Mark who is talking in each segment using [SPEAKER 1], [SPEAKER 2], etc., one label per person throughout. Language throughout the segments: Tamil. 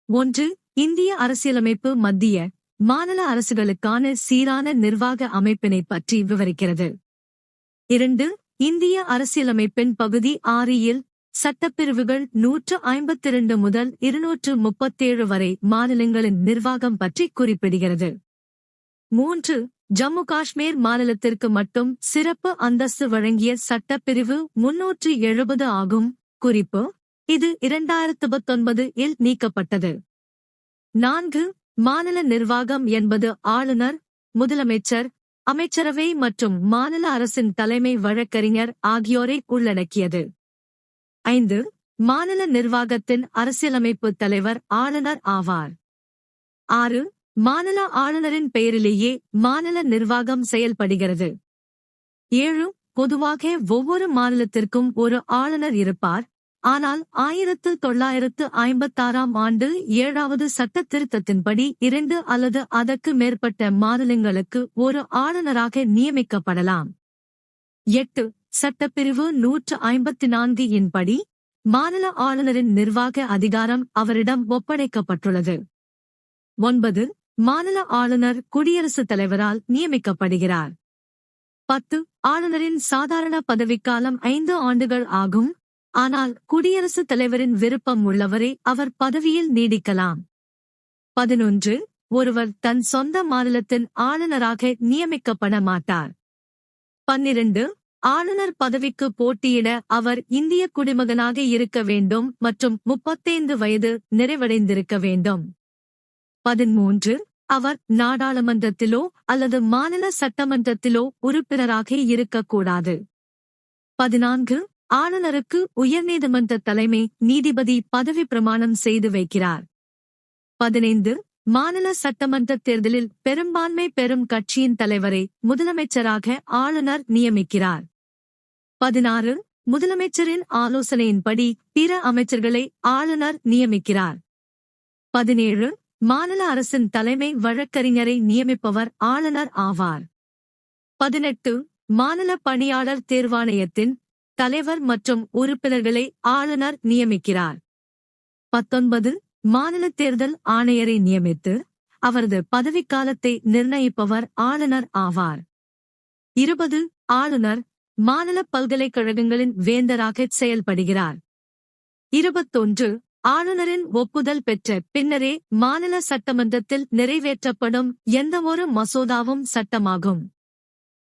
[SPEAKER 1] 1. இந்திய அரசியலமைப்பு மத்திய, மாநில அரசுகளுக்கான சீரான நிர்வாக அமைப்பினை பற்றி விவரிக்கிறது. 2. இந்திய அரசியலமைப்பின் பகுதி 6 சட்டப்பிரிவுகள் 152 முதல் 237 வரை மாநிலங்களின் நிர்வாகம் பற்றி குறிப்பிடுகிறது. 3. ஜம்மு காஷ்மீர் மாநிலத்திற்கு மட்டும் சிறப்பு அந்தஸ்து வழங்கிய சட்டப்பிரிவு 370 ஆகும். குறிப்பு: இது 2019 இல் நீக்கப்பட்டது. 4. மாநில நிர்வாகம் என்பது ஆளுநர், முதலமைச்சர், அமைச்சரவை மற்றும் மாநில அரசின் தலைமை வழக்கறிஞர் ஆகியோரை உள்ளடக்கியது. 5. மாநில நிர்வாகத்தின் அரசியலமைப்பு தலைவர் ஆளுநர் ஆவார். 6. மாநில ஆளுநரின் பெயரிலேயே மாநில நிர்வாகம் செயல்படுகிறது. 7. பொதுவாக ஒவ்வொரு மாநிலத்திற்கும் ஒரு ஆளுநர் இருப்பார். ஆனால் 1956ஆம் ஆண்டு 7வது சட்ட திருத்தத்தின்படி 2 அல்லது அதற்கு மேற்பட்ட மாநிலங்களுக்கு ஒரு ஆளுநராக நியமிக்கப்படலாம். 8. சட்டப்பிரிவு 154 இன் படி மாநில ஆளுநரின் நிர்வாக அதிகாரம் அவரிடம் ஒப்படைக்கப்பட்டுள்ளது. 9. மாநில ஆளுநர் குடியரசுத் தலைவரால் நியமிக்கப்படுகிறார். 10. ஆளுநரின் சாதாரண பதவிக்காலம் 5 ஆண்டுகள் ஆகும். ஆனால் குடியரசுத் தலைவரின் விருப்பம் உள்ளவரை அவர் பதவியில் நீடிக்கலாம். 11. ஒருவர் தன் சொந்த மாநிலத்தின் ஆளுநராக நியமிக்கப்பட மாட்டார். 12. ஆளுநர் பதவிக்கு போட்டியிட அவர் இந்திய குடிமகனாக இருக்க வேண்டும் மற்றும் 35 வயது நிறைவடைந்திருக்க வேண்டும். 13. அவர் நாடாளுமன்றத்திலோ அல்லது மாநில சட்டமன்றத்திலோ உறுப்பினராக இருக்கக்கூடாது. 14. ஆளுநருக்கு உயர்நீதிமன்ற தலைமை நீதிபதி பதவி பிரமாணம் செய்து வைக்கிறார். 15. மாநில சட்டமன்ற தேர்தலில் பெரும்பான்மை பெறும் கட்சியின் தலைவரை முதலமைச்சராக ஆளுநர் நியமிக்கிறார். 16. முதலமைச்சரின் ஆலோசனையின்படி பிற அமைச்சர்களை ஆளுநர் நியமிக்கிறார். 17. மாநில அரசின் தலைமை வழக்கறிஞரை நியமிப்பவர் ஆளுநர் ஆவார். 18. மாநில பணியாளர் தேர்வாணையத்தின் தலைவர் மற்றும் உறுப்பினர்களை ஆளுநர் நியமிக்கிறார். 19. மாநில தேர்தல் ஆணையரை நியமித்து அவரது பதவிக்காலத்தை நிர்ணயிப்பவர் ஆளுநர் ஆவார். 20. ஆளுநர் மாநில பல்கலைக்கழகங்களின் வேந்தராக செயல்படுகிறார். 21. ஆளுநரின் ஒப்புதல் பெற்ற பின்னரே மாநில சட்டமன்றத்தில் நிறைவேற்றப்படும் எந்தவொரு மசோதாவும் சட்டமாகும்.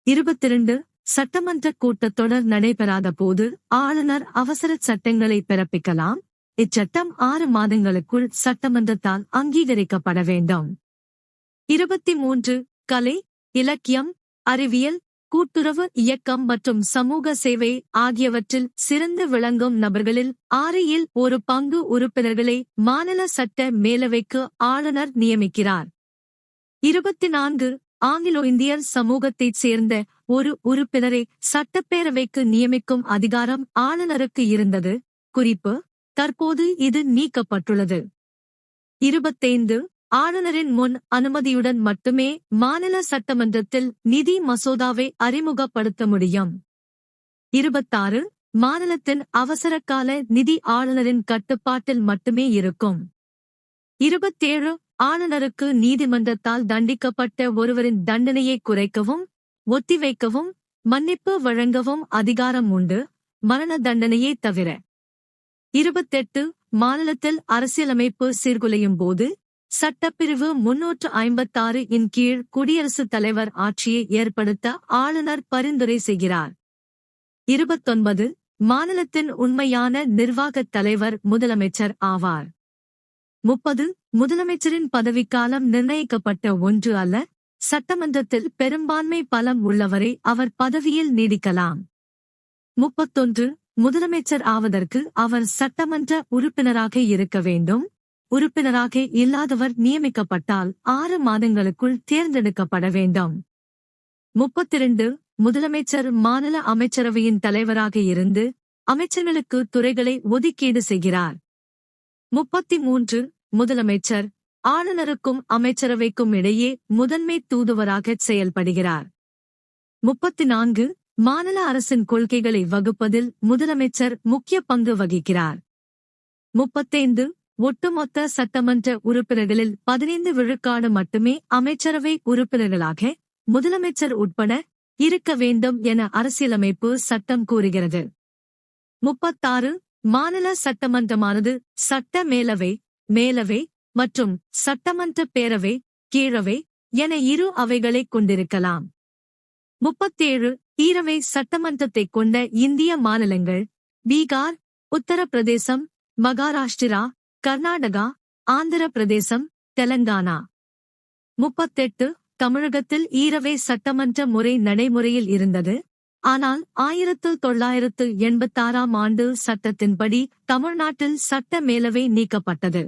[SPEAKER 1] 22. சட்டமன்ற கூட்டத்தொடர் நடைபெறாத போது ஆளுநர் அவசர சட்டங்களை பிறப்பிக்கலாம். இச்சட்டம் 6 மாதங்களுக்குள் சட்டமன்றத்தால் அங்கீகரிக்கப்பட வேண்டும். 23. கலை, இலக்கியம், அறிவியல், கூட்டுறவு இயக்கம் மற்றும் சமூக சேவை ஆகியவற்றில் சிறந்து விளங்கும் நபர்களில் 6 ஒரு பங்கு உறுப்பினர்களை மாநில சட்ட மேலவைக்கு ஆளுநர் நியமிக்கிறார். 24. ஆங்கிலோ இந்தியர் சமூகத்தைச் சேர்ந்த ஒரு உறுப்பினரை சட்டப்பேரவைக்கு நியமிக்கும் அதிகாரம் ஆளுநருக்கு இருந்தது. குறிப்பு: தற்போது இது நீக்கப்பட்டுள்ளது. 25. ஆளுநரின் முன் அனுமதியுடன் மட்டுமே மாநில சட்டமன்றத்தில் நிதி மசோதாவை அறிமுகப்படுத்த முடியும். 26. மாநிலத்தின் அவசரகால நிதி ஆளுநரின் கட்டுப்பாட்டில் மட்டுமே இருக்கும். 27. ஆளுநருக்கு நீதிமன்றத்தால் தண்டிக்கப்பட்ட ஒருவரின் தண்டனையை குறைக்கவும், ஒத்திவைக்கவும், மன்னிப்பு வழங்கவும் அதிகாரம் உண்டு, மரண தண்டனையை தவிர. 28. மாநிலத்தில் அரசியலமைப்பு சீர்குலையும் போது சட்டப்பிரிவு 356 இன் கீழ் குடியரசுத் தலைவர் ஆட்சியை ஏற்படுத்த ஆளுநர் பரிந்துரை செய்கிறார். 29. மாநிலத்தின் உண்மையான நிர்வாகத் தலைவர் முதலமைச்சர் ஆவார். 30. முதலமைச்சரின் பதவிக்காலம் நிர்ணயிக்கப்பட்ட ஒன்று அல்ல. சட்டமன்றத்தில் பெரும்பான்மை பலம் உள்ளவரை அவர் பதவியில் நீடிக்கலாம். 31. முதலமைச்சர் ஆவதற்கு அவர் சட்டமன்ற உறுப்பினராக இருக்க வேண்டும். உறுப்பினராக இல்லாதவர் நியமிக்கப்பட்டால் 6 மாதங்களுக்குள் தேர்ந்தெடுக்கப்பட வேண்டும். 32. முதலமைச்சர் மாநில அமைச்சரவையின் தலைவராக இருந்து அமைச்சர்களுக்கு துறைகளை ஒதுக்கீடு செய்கிறார். 33. முதலமைச்சர் ஆளுநருக்கும் அமைச்சரவைக்கும் இடையே முதன்மை தூதுவராக செயல்படுகிறார். 34. மாநில அரசின் கொள்கைகளை வகுப்பதில் முதலமைச்சர் முக்கிய பங்கு வகிக்கிறார். 35. ஒட்டுமொத்த சட்டமன்ற உறுப்பினர்களில் 15 விழுக்காடு மட்டுமே அமைச்சரவை உறுப்பினர்களாக முதலமைச்சர் உட்பட இருக்க வேண்டும் என அரசியலமைப்பு சட்டம் கூறுகிறது. 36 மாநில சட்டமன்றமானது சட்ட மேலவை, மேலவை மற்றும் சட்டமன்ற பேரவை, கீழவை என இரு அவைகளைக் கொண்டிருக்கலாம். 37 ஈரவை சட்டமன்றத்தைக் கொண்ட இந்திய மாநிலங்கள் பீகார், உத்தரப்பிரதேசம், மகாராஷ்டிரா, கர்நாடகா, ஆந்திர பிரதேசம், தெலங்கானா. 38 தமிழகத்தில் ஈரவை சட்டமன்ற முறை நடைமுறையில் இருந்தது. ஆனால் 1986 ஆண்டு சட்டத்தின்படி தமிழ்நாட்டில் சட்ட மேலவை நீக்கப்பட்டது.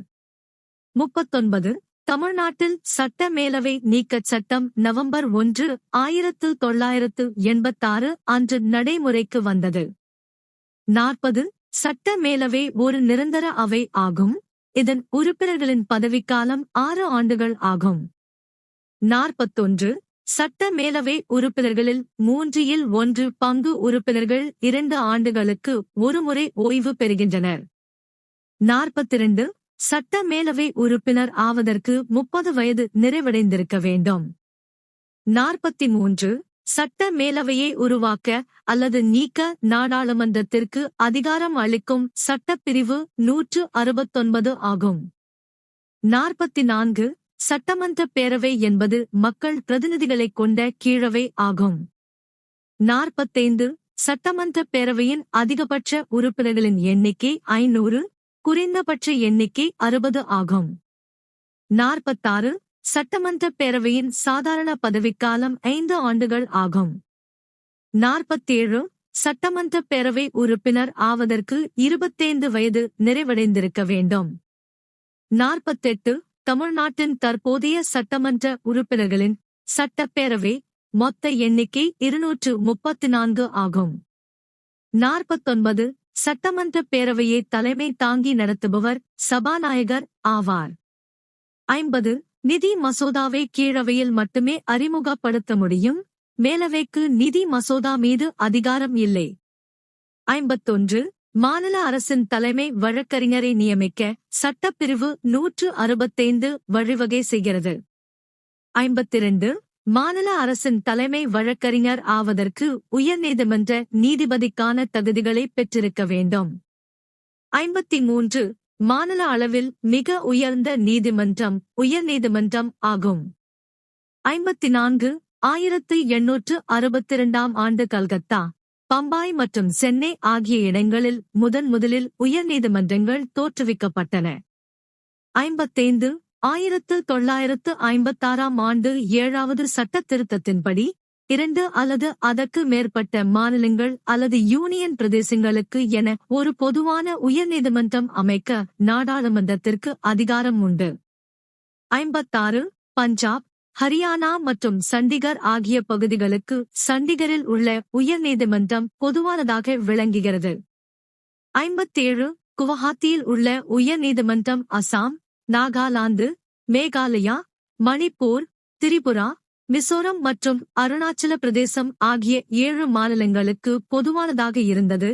[SPEAKER 1] 39 தமிழ்நாட்டில் சட்ட மேலவை நீக்கச் சட்டம் நவம்பர் 1, 1986 அன்று நடைமுறைக்கு வந்தது. 40 சட்ட மேலவை ஒரு நிரந்தர அவை ஆகும். இதன் உறுப்பினர்களின் பதவிக்காலம் 6 ஆண்டுகள் ஆகும். 41 சட்ட மேலவை உறுப்பினர்களில் 1/3 பங்கு உறுப்பினர்கள் 2 ஆண்டுகளுக்கு ஒருமுறை ஓய்வு பெறுகின்றனர். 42 சட்ட மேலவை உறுப்பினர் ஆவதற்கு 30 வயது நிறைவடைந்திருக்க வேண்டும். 43 சட்ட மேலவையை உருவாக்க அல்லது நீக்க நாடாளுமன்றத்திற்கு அதிகாரம் அளிக்கும் சட்டப்பிரிவு 169 ஆகும். 44 சட்டமன்ற பேரவை என்பது மக்கள் பிரதிநிதிகளைக் கொண்ட கீழவை ஆகும். 45 சட்டமன்ற பேரவையின் அதிகபட்ச உறுப்பினர்களின் எண்ணிக்கை 500, குறைந்தபட்ச எண்ணிக்கை 60 ஆகும். 46 சட்டமன்ற பேரவையின் சாதாரண பதவிக்காலம் 5 ஆண்டுகள் ஆகும். 47 சட்டமன்ற பேரவை உறுப்பினர் ஆவதற்கு 25 வயது நிறைவடைந்திருக்க வேண்டும். 48 தமிழ்நாட்டின் தற்போதைய சட்டமன்ற உறுப்பினர்களின் சட்டப்பேரவை மொத்த எண்ணிக்கை 234 ஆகும். 49 சட்டமன்ற பேரவையை தலைமை தாங்கி நடத்துபவர் சபாநாயகர் ஆவார். 50 நிதி மசோதாவை கீழவையில் மட்டுமே அறிமுகப்படுத்த முடியும். மேலவைக்கு நிதி மசோதா மீது அதிகாரம் இல்லை. 51 மாநில அரசின் தலைமை வழக்கறிஞரை நியமிக்க சட்டப்பிரிவு 165 வழிவகை செய்கிறது. 52 மாநில அரசின் தலைமை வழக்கறிஞர் ஆவதற்கு உயர்நீதிமன்ற நீதிபதிக்கான தகுதிகளை பெற்றிருக்க வேண்டும். 53 மாநில அளவில் மிக உயர்ந்த நீதிமன்றம் உயர்நீதிமன்றம் ஆகும். 54 1862 ஆண்டு கல்கத்தா, பம்பாய் மற்றும் சென்னை ஆகிய இடங்களில் முதலில் உயர்நீதிமன்றங்கள் தோற்றுவிக்கப்பட்டன. 55 1956 ஆண்டு 7வது சட்ட திருத்தத்தின்படி 2 அல்லது அதற்கு மேற்பட்ட மாநிலங்கள் அல்லது யூனியன் பிரதேசங்களுக்கு என ஒரு பொதுவான உயர்நீதிமன்றம் அமைக்க நாடாளுமன்றத்திற்கு அதிகாரம் உண்டு. 56 பஞ்சாப், ஹரியானா மற்றும் சண்டிகர் ஆகிய பகுதிகளுக்கு சண்டிகரில் உள்ள உயர்நீதிமன்றம் பொதுவானதாக விளங்குகிறது. 57 குவஹாத்தியில் உள்ள உயர்நீதிமன்றம் அசாம், நாகாலாந்து, மேகாலயா, மணிப்பூர், திரிபுரா, மிசோரம் மற்றும் அருணாச்சல பிரதேசம் ஆகிய 7 மாநிலங்களுக்கு பொதுவானதாக இருந்தது.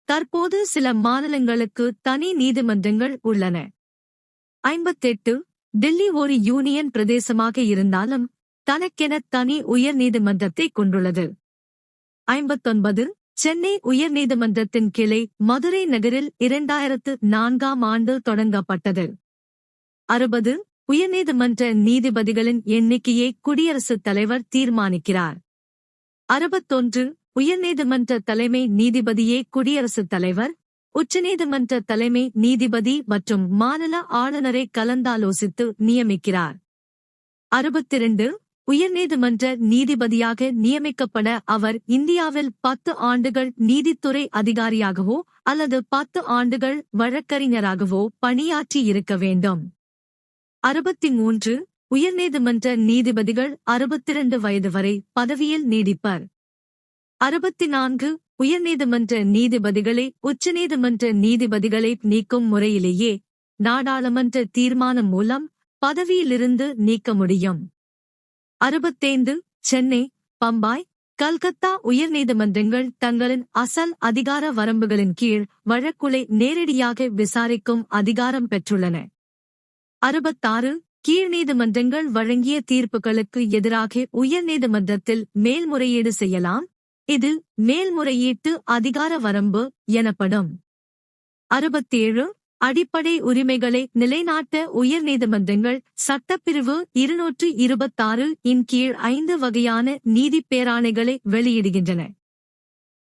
[SPEAKER 1] தற்போது சில மாநிலங்களுக்கு தனி நீதிமன்றங்கள் உள்ளன. 58 டெல்லி ஒரு யூனியன் பிரதேசமாக இருந்தாலும் தனக்கென தனி உயர்நீதிமன்றத்தை கொண்டுள்ளது. 59 சென்னை உயர்நீதிமன்றத்தின் கிளை மதுரை நகரில் 2004 ஆண்டு தொடங்கப்பட்டது. 60 உயர்நீதிமன்ற நீதிபதிகளின் எண்ணிக்கையை குடியரசுத் தலைவர் தீர்மானிக்கிறார். 61 உயர்நீதிமன்ற தலைமை நீதிபதியை குடியரசுத் தலைவர், உச்சநீதிமன்ற தலைமை நீதிபதி மற்றும் மாநில ஆளுநரை கலந்தாலோசித்து நியமிக்கிறார். 62 உயர்நீதிமன்ற நீதிபதியாக நியமிக்கப்பட அவர் இந்தியாவில் 10 ஆண்டுகள் நீதித்துறை அதிகாரியாகவோ அல்லது 10 ஆண்டுகள் வழக்கறிஞராகவோ பணியாற்றி இருக்க வேண்டும். 63 உயர்நீதிமன்ற நீதிபதிகள் 62 வயது வரை பதவியில் நீடிப்பர். 64 உயர்நீதிமன்ற நீதிபதிகளை உச்சநீதிமன்ற நீதிபதிகளை நீக்கும் முறையிலேயே நாடாளுமன்ற தீர்மானம் மூலம் பதவியிலிருந்து நீக்க முடியும். 65 சென்னை, பம்பாய், கல்கத்தா உயர்நீதிமன்றங்கள் தங்களின் அசல் அதிகார வரம்புகளின் கீழ் வழக்குகளை நேரடியாக விசாரிக்கும் அதிகாரம் பெற்றுள்ளன. 66 கீழ்நீதிமன்றங்கள் வழங்கிய தீர்ப்புகளுக்கு எதிராக உயர்நீதிமன்றத்தில் மேல்முறையீடு செய்யலாம். இது மேல்முறையீட்டு அதிகார வரம்பு எனப்படும். 67 அடிப்படை உரிமைகளை நிலைநாட்ட உயர்நீதிமன்றங்கள் சட்டப்பிரிவு 226 இன் கீழ் 5 வகையான நீதிப் பேராணைகளை வெளியிடுகின்றன.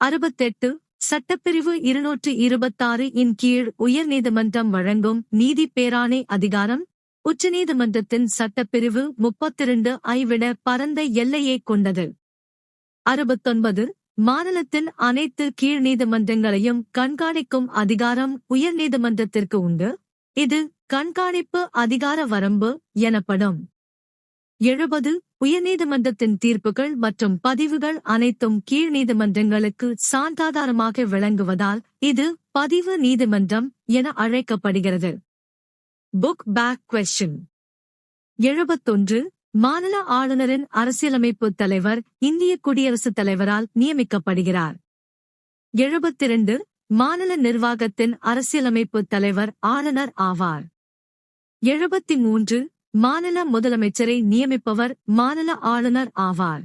[SPEAKER 1] 68 சட்டப்பிரிவு 226 இன் கீழ் உயர்நீதிமன்றம் வழங்கும் நீதிப் பேராணை அதிகாரம் உச்சநீதிமன்றத்தின் சட்டப்பிரிவு 32 ஐ விட பரந்த எல்லையைக் கொண்டது. 69 மாநிலத்தின் அனைத்து கீழ் நீதிமன்றங்களையும் கண்காணிக்கும் அதிகாரம் உயர்நீதிமன்றத்திற்கு உண்டு. இது கண்காணிப்பு அதிகார வரம்பு எனப்படும். 70 உயர்நீதிமன்றத்தின் தீர்ப்புகள் மற்றும் பதிவுகள் அனைத்தும் கீழ் நீதிமன்றங்களுக்கு சான்றாதாரமாக விளங்குவதால் இது பதிவு நீதிமன்றம் என அழைக்கப்படுகிறது. Book back question. 71 மாநில ஆளுநரின் அரசியலமைப்பு தலைவர் இந்திய குடியரசுத் தலைவரால் நியமிக்கப்படுகிறார். 72 மாநில நிர்வாகத்தின் அரசியலமைப்பு தலைவர் ஆளுநர் ஆவார். 73 மாநில முதலமைச்சரை நியமிப்பவர் மாநில ஆளுநர் ஆவார்.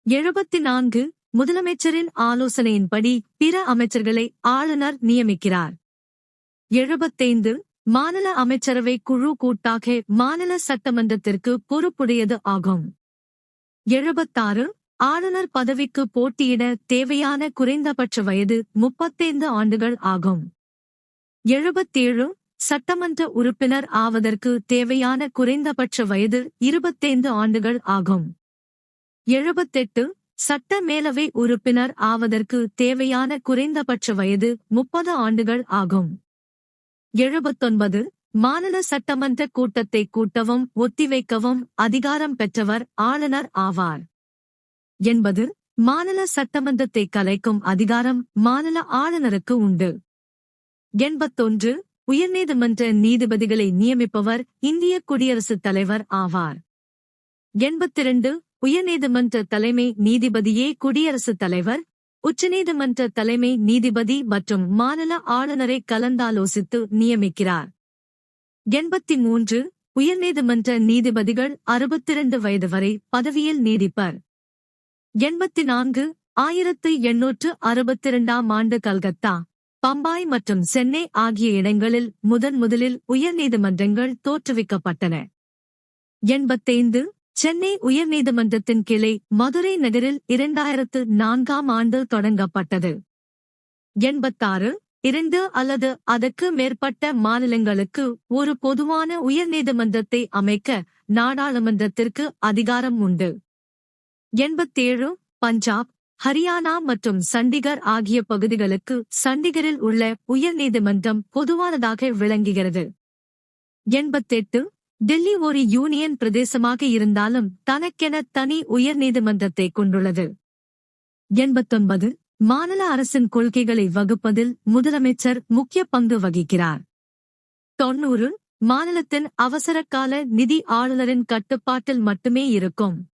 [SPEAKER 1] 74 முதலமைச்சரின் ஆலோசனையின்படி பிற அமைச்சர்களை ஆளுநர் நியமிக்கிறார். 75 மாநில அமைச்சரவை குழு கூட்டாக மாநில சட்டமன்றத்திற்கு பொறுப்புடையது ஆகும். 76 ஆளுநர் பதவிக்கு போட்டியிட தேவையான குறைந்தபட்ச வயது 35 ஆண்டுகள் ஆகும். 77 சட்டமன்ற உறுப்பினர் ஆவதற்கு தேவையான குறைந்தபட்ச வயது 25 ஆண்டுகள் ஆகும். 78 சட்ட மேலவை உறுப்பினர் ஆவதற்கு தேவையான குறைந்தபட்ச வயது 30 ஆண்டுகள் ஆகும். 79 மாநில சட்டமன்ற கூட்டத்தை கூட்டவும் ஒத்திவைக்கவும் அதிகாரம் பெற்றவர் ஆளுநர் ஆவார். 80 மாநில சட்டமன்றத்தை கலைக்கும் அதிகாரம் மாநில ஆளுநருக்கு உண்டு. 81 உயர்நீதிமன்ற நீதிபதிகளை நியமிப்பவர் இந்திய குடியரசுத் தலைவர் ஆவார். 82 உயர்நீதிமன்ற தலைமை நீதிபதியே குடியரசுத் தலைவர், உச்சநீதிமன்ற தலைமை நீதிபதி மற்றும் மாநில ஆளுநரை கலந்தாலோசித்து நியமிக்கிறார். 83 உயர்நீதிமன்ற நீதிபதிகள் 62 வயது வரை பதவியில் நீடிப்பர். 84 1862ஆம் ஆண்டு கல்கத்தா, பம்பாய் மற்றும் சென்னை ஆகிய இடங்களில் முதலில் உயர்நீதிமன்றங்கள் தோற்றுவிக்கப்பட்டன. 85 சென்னை உயர்நீதிமன்றத்தின் கிளை மதுரை நகரில் 2004ஆம் ஆண்டு தொடங்கப்பட்டது. 86 2 அல்லது அதற்கு மேற்பட்ட மாநிலங்களுக்கு ஒரு பொதுவான உயர்நீதிமன்றத்தை அமைக்க நாடாளுமன்றத்திற்கு அதிகாரம் உண்டு. 87 பஞ்சாப், ஹரியானா மற்றும் சண்டிகர் ஆகிய பகுதிகளுக்கு சண்டிகரில் உள்ள உயர்நீதிமன்றம் பொதுவானதாக விளங்குகிறது. 88 டெல்லி ஒரு யூனியன் பிரதேசமாக இருந்தாலும் தனக்கென தனி உயர்நீதிமன்றத்தை கொண்டுள்ளது. 89 மாநில அரசின் கொள்கைகளை வகுப்பதில் முதலமைச்சர் முக்கிய பங்கு வகிக்கிறார். 90 மாநிலத்தின் அவசரகால நிதி ஆளுநரின் கட்டுப்பாட்டில் மட்டுமே இருக்கும்.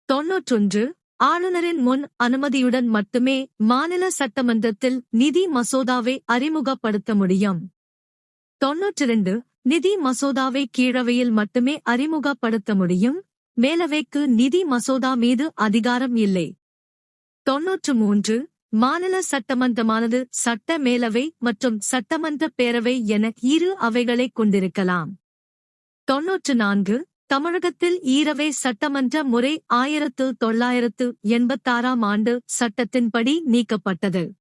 [SPEAKER 1] 91 ஆளுநரின் முன் அனுமதியுடன் மட்டுமே மாநில சட்டமன்றத்தில் நிதி மசோதாவை அறிமுகப்படுத்த முடியும். 92 நிதி மசோதாவை கீழவையில் மட்டுமே அறிமுகப்படுத்த முடியும், மேலவைக்கு நிதி மசோதா மீது அதிகாரம் இல்லை. 93 மாநில சட்டமன்றமானது சட்ட மேலவை மற்றும் சட்டமன்ற பேரவை என இரு அவைகளைக் கொண்டிருக்கலாம். 94 தமிழகத்தில் ஈரவை சட்டமன்ற முறை 1986ஆம் ஆண்டு சட்டத்தின்படி நீக்கப்பட்டது.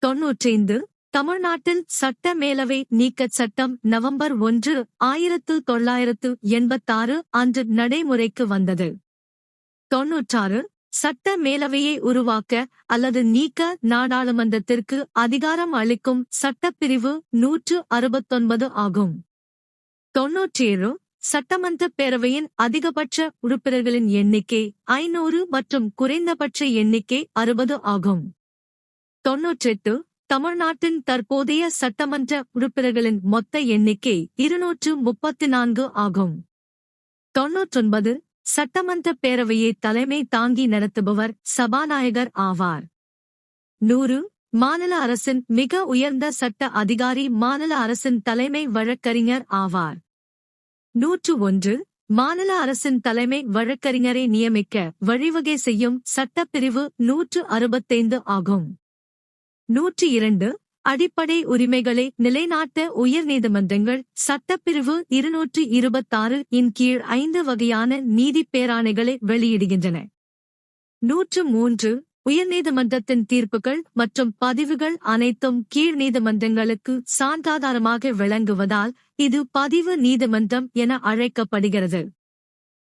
[SPEAKER 1] 95 தமிழ்நாட்டில் சட்ட மேலவை நீக்கச் சட்டம் நவம்பர் 1, 1986 அன்று நடைமுறைக்கு வந்தது. 96 சட்ட மேலவையை உருவாக்க அல்லது நீக்க நாடாளுமன்றத்திற்கு அதிகாரம் அளிக்கும் சட்டப்பிரிவு 169 ஆகும். 97 சட்டமன்ற பேரவையின் அதிகபட்ச உறுப்பினர்களின் எண்ணிக்கை 500 மற்றும் குறைந்தபட்ச எண்ணிக்கை 60 ஆகும். 98 தமிழ்நாட்டின் தற்போதைய சட்டமன்ற உறுப்பினர்களின் மொத்த எண்ணிக்கை 234 ஆகும். 99 சட்டமன்ற பேரவையை தலைமை தாங்கி நடத்துபவர் சபாநாயகர் ஆவார். 100 மாநில அரசின் மிக உயர்ந்த சட்ட அதிகாரி மாநில அரசின் தலைமை வழக்கறிஞர் ஆவார். 101 மாநில அரசின் தலைமை வழக்கறிஞரை நியமிக்க வழிவகை செய்யும் சட்டப்பிரிவு 165 ஆகும். 102 அடிப்படை உரிமைகளை நிலைநாட்ட உயர்நீதிமன்றங்கள் சட்டப்பிரிவு 226 இன் கீழ் 5 வகையான நீதிப் பேராணைகளை வெளியிடுகின்றன. 103 உயர்நீதிமன்றத்தின் தீர்ப்புகள் மற்றும் பதிவுகள் அனைத்தும் கீழ் நீதிமன்றங்களுக்கு சான்றாதாரமாக விளங்குவதால் இது பதிவு நீதிமன்றம் என அழைக்கப்படுகிறது.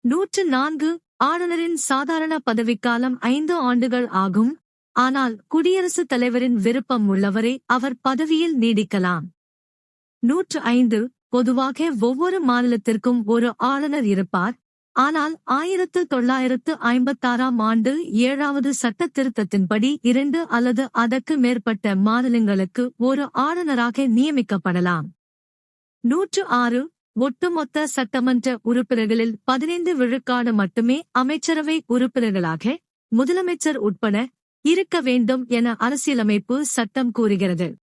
[SPEAKER 1] 104 ஆளுநரின் சாதாரண பதவிக்காலம் 5 ஆண்டுகள் ஆகும். ஆனால் குடியரசுத் தலைவரின் விருப்பம் உள்ளவரை அவர் பதவியில் நீடிக்கலாம். 105 பொதுவாக ஒவ்வொரு மாநிலத்திற்கும் ஒரு ஆளுநர் இருப்பார். ஆனால் 1956ஆம் ஆண்டு 7வது சட்ட திருத்தத்தின்படி 2 அல்லது அதற்கு மேற்பட்ட மாநிலங்களுக்கு ஒரு ஆளுநராக நியமிக்கப்படலாம். 106 ஒட்டுமொத்த சட்டமன்ற உறுப்பினர்களில் 15 விழுக்காடு மட்டுமே அமைச்சரவை உறுப்பினர்களாக முதலமைச்சர் உட்பட இருக்க வேண்டும் என அரசியலமைப்பு சட்டம் கூறுகிறது.